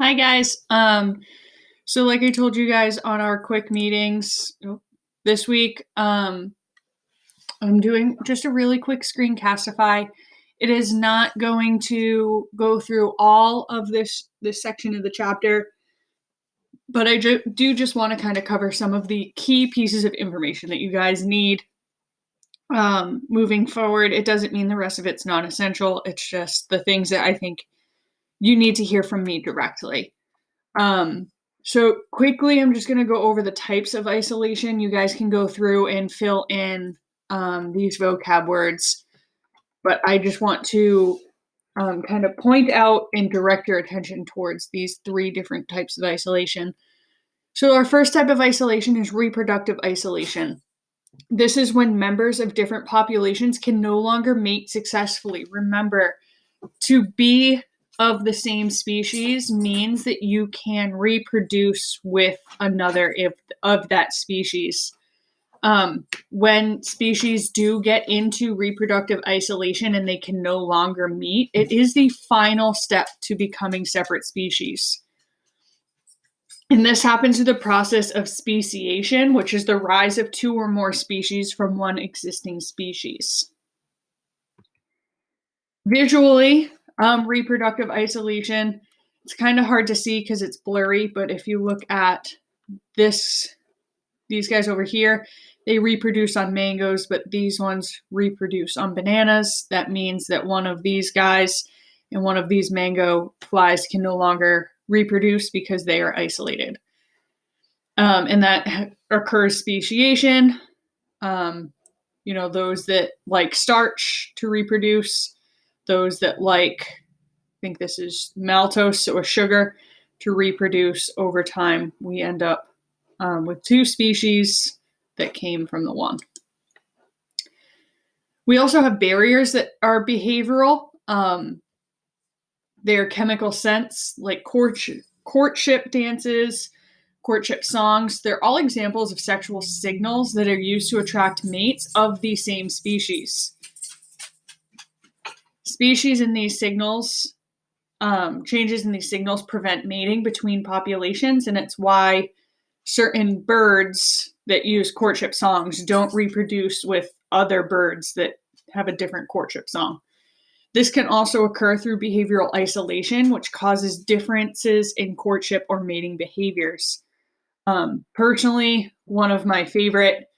Hi guys. So like I told you guys on our quick meetings this week, I'm doing just a really quick screencastify. It is not going to go through all of this section of the chapter, but I do just want to kind of cover some of the key pieces of information that you guys need moving forward. It doesn't mean the rest of it's not essential. It's just the things that I think you need to hear from me directly. Um, so quickly, I'm just going to go over the types of isolation. You guys can go through and fill in these vocab words, but I just want to kind of point out and direct your attention towards these three different types of isolation. So our first type of isolation is reproductive isolation. This is when members of different populations can no longer mate successfully. Remember, to be of the same species means that you can reproduce with another of that species. When species do get into reproductive isolation and they can no longer meet, it is the final step to becoming separate species. And this happens through the process of speciation, which is the rise of two or more species from one existing species. Visually, reproductive isolation, it's kind of hard to see because it's blurry, but if you look at these guys over here, they reproduce on mangoes, but these ones reproduce on bananas. That means that one of these guys and one of these mango flies can no longer reproduce because they are isolated. And that occurs speciation. Those that like starch to reproduce, those that like, I think this is maltose or sugar to reproduce over time. We end up with two species that came from the one. We also have barriers that are behavioral. They're chemical scents, like courtship dances, courtship songs. They're all examples of sexual signals that are used to attract mates of the same species. Species in these signals, changes in these signals prevent mating between populations, and it's why certain birds that use courtship songs don't reproduce with other birds that have a different courtship song. This can also occur through behavioral isolation, which causes differences in courtship or mating behaviors. Personally, one of my favorite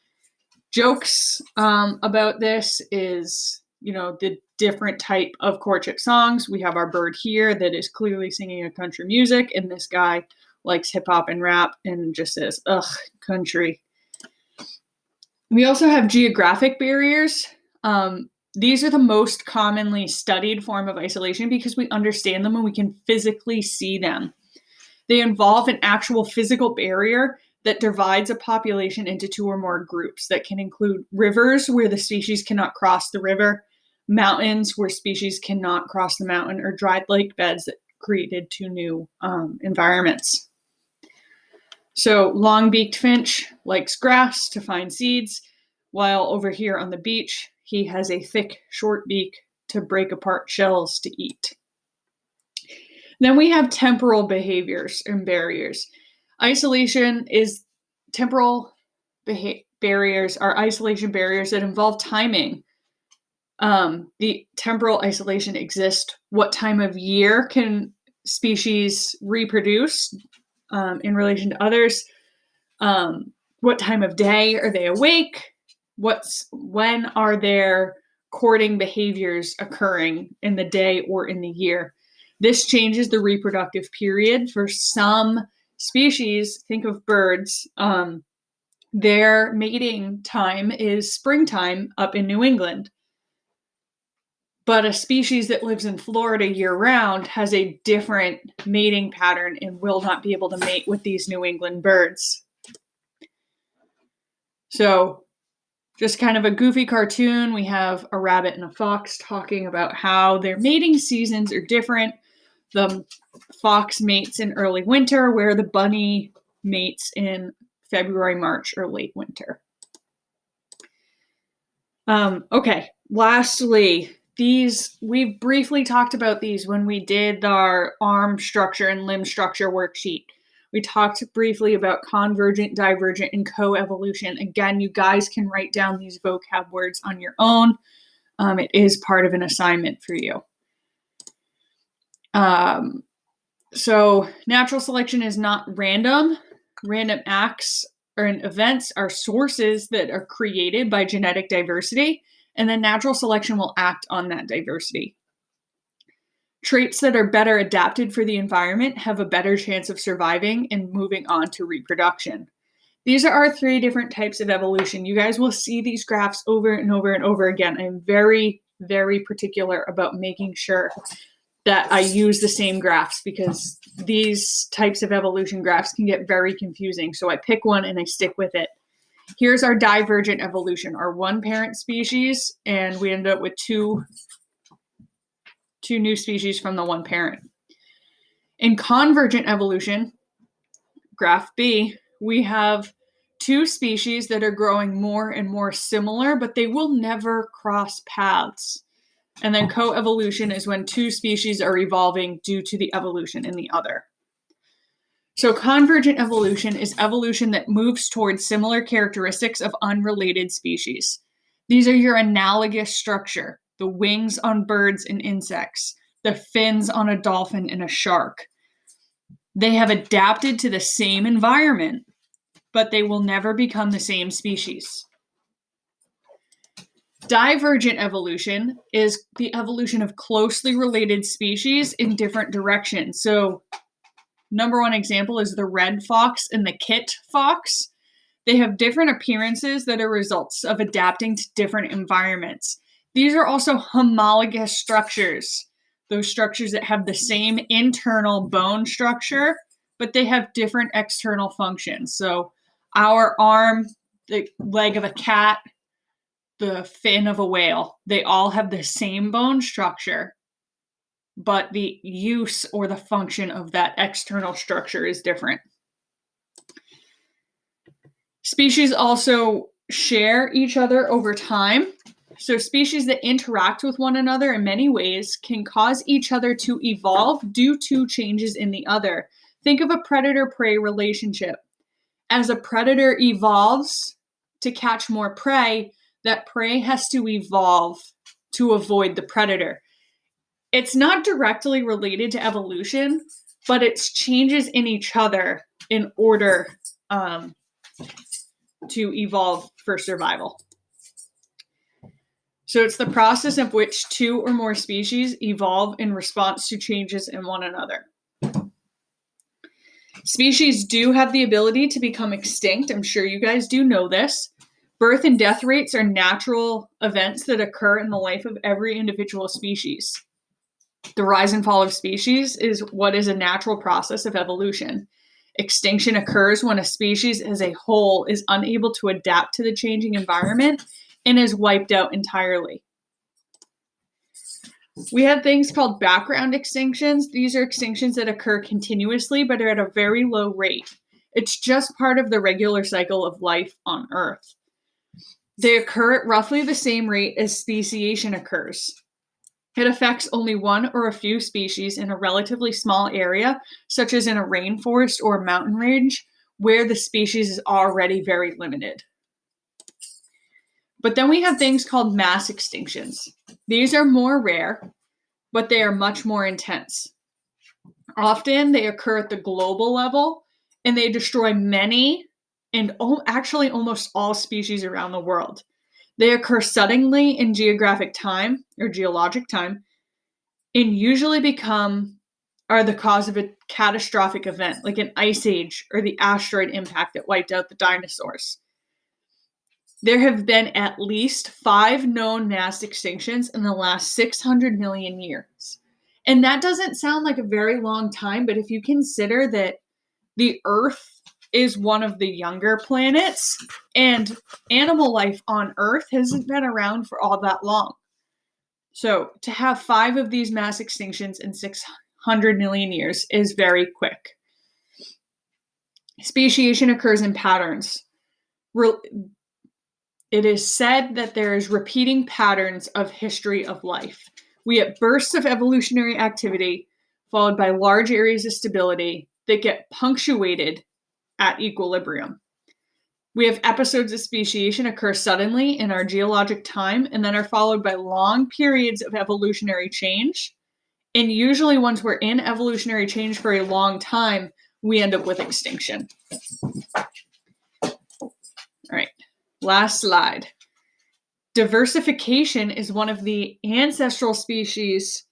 jokes about this is, the different type of courtship songs. We have our bird here that is clearly singing a country music, and this guy likes hip hop and rap and just says, ugh, country. We also have geographic barriers. These are the most commonly studied form of isolation because we understand them and we can physically see them. They involve an actual physical barrier that divides a population into two or more groups that can include rivers where the species cannot cross the river, mountains where species cannot cross the mountain, or dried lake beds that created two new environments. So long-beaked finch likes grass to find seeds, while over here on the beach, he has a thick, short beak to break apart shells to eat. Then we have temporal behaviors and barriers. Isolation is temporal barriers are isolation barriers that involve timing. The temporal isolation exists. What time of year can species reproduce in relation to others? What time of day are they awake? When are their courting behaviors occurring in the day or in the year? This changes the reproductive period. For some species, think of birds, their mating time is springtime up in New England. But a species that lives in Florida year-round has a different mating pattern and will not be able to mate with these New England birds. So just kind of a goofy cartoon. We have a rabbit and a fox talking about how their mating seasons are different. The fox mates in early winter, where the bunny mates in February, March, or late winter. Okay, lastly, we've briefly talked about these when we did our arm structure and limb structure worksheet. We talked briefly about convergent, divergent, and coevolution. Again, you guys can write down these vocab words on your own. It is part of an assignment for you. So natural selection is not random. Random acts or events are sources that are created by genetic diversity, and then natural selection will act on that diversity. Traits that are better adapted for the environment have a better chance of surviving and moving on to reproduction. These are our 3 different types of evolution. You guys will see these graphs over and over and over again. I'm very, very particular about making sure that I use the same graphs because these types of evolution graphs can get very confusing. So I pick one and I stick with it. Here's our divergent evolution, our one parent species, and we end up with two new species from the one parent. In convergent evolution, graph B, we have 2 species that are growing more and more similar, but they will never cross paths. And then coevolution is when 2 species are evolving due to the evolution in the other. So convergent evolution is evolution that moves towards similar characteristics of unrelated species. These are your analogous structure, the wings on birds and insects, the fins on a dolphin and a shark. They have adapted to the same environment, but they will never become the same species. Divergent evolution is the evolution of closely related species in different directions. So, number 1 example is the red fox and the kit fox. They have different appearances that are results of adapting to different environments. These are also homologous structures, those structures that have the same internal bone structure, but they have different external functions. So, our arm, the leg of a cat, the fin of a whale, they all have the same bone structure, but the use or the function of that external structure is different. Species also share each other over time. So species that interact with one another in many ways can cause each other to evolve due to changes in the other. Think of a predator-prey relationship. As a predator evolves to catch more prey, that prey has to evolve to avoid the predator. It's not directly related to evolution, but it's changes in each other in order to evolve for survival. So it's the process of which 2 or more species evolve in response to changes in one another. Species do have the ability to become extinct. I'm sure you guys do know this. Birth and death rates are natural events that occur in the life of every individual species. The rise and fall of species is what is a natural process of evolution. Extinction occurs when a species as a whole is unable to adapt to the changing environment and is wiped out entirely. We have things called background extinctions. These are extinctions that occur continuously but are at a very low rate. It's just part of the regular cycle of life on Earth. They occur at roughly the same rate as speciation occurs. It affects only one or a few species in a relatively small area, such as in a rainforest or a mountain range, where the species is already very limited. But then we have things called mass extinctions. These are more rare, but they are much more intense. Often they occur at the global level, and they destroy many and actually almost all species around the world. They occur suddenly in geographic time or geologic time and usually are the cause of a catastrophic event like an ice age or the asteroid impact that wiped out the dinosaurs. There have been at least 5 known mass extinctions in the last 600 million years. And that doesn't sound like a very long time, but if you consider that the Earth is one of the younger planets, and animal life on Earth hasn't been around for all that long. So to have 5 of these mass extinctions in 600 million years is very quick. Speciation occurs in patterns. It is said that there is repeating patterns of history of life. We get bursts of evolutionary activity followed by large areas of stability that get punctuated at equilibrium. We have episodes of speciation occur suddenly in our geologic time and then are followed by long periods of evolutionary change. And usually, once we're in evolutionary change for a long time, we end up with extinction. All right, last slide. Diversification is one of the ancestral species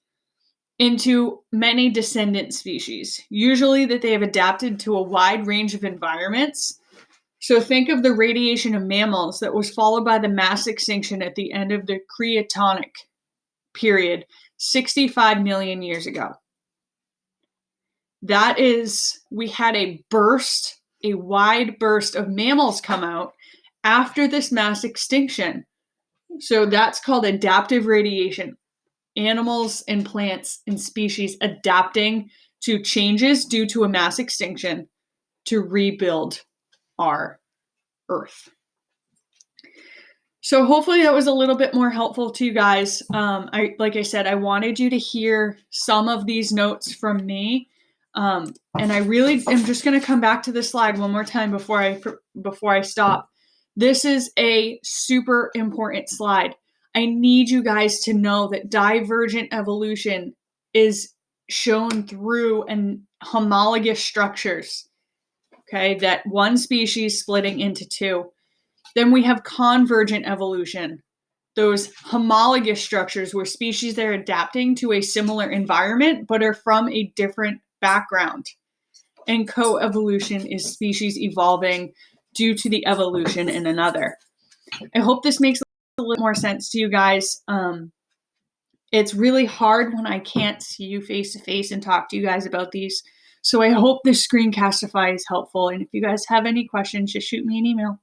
into many descendant species, usually that they have adapted to a wide range of environments. So think of the radiation of mammals that was followed by the mass extinction at the end of the Creatonic period 65 million years ago. That is, we had a wide burst of mammals come out after this mass extinction. So that's called adaptive radiation. Animals and plants and species adapting to changes due to a mass extinction to rebuild our Earth. So hopefully that was a little bit more helpful to you guys. Like I said, I wanted you to hear some of these notes from me. And I really am just going to come back to this slide one more time before I stop. This is a super important slide. I need you guys to know that divergent evolution is shown through homologous structures. Okay, that one species splitting into two. Then we have convergent evolution, those homologous structures where species that are adapting to a similar environment but are from a different background. And coevolution is species evolving due to the evolution in another. I hope this makes a little more sense to you guys. It's really hard when I can't see you face to face and talk to you guys about these. So I hope this screencastify is helpful. And if you guys have any questions, just shoot me an email.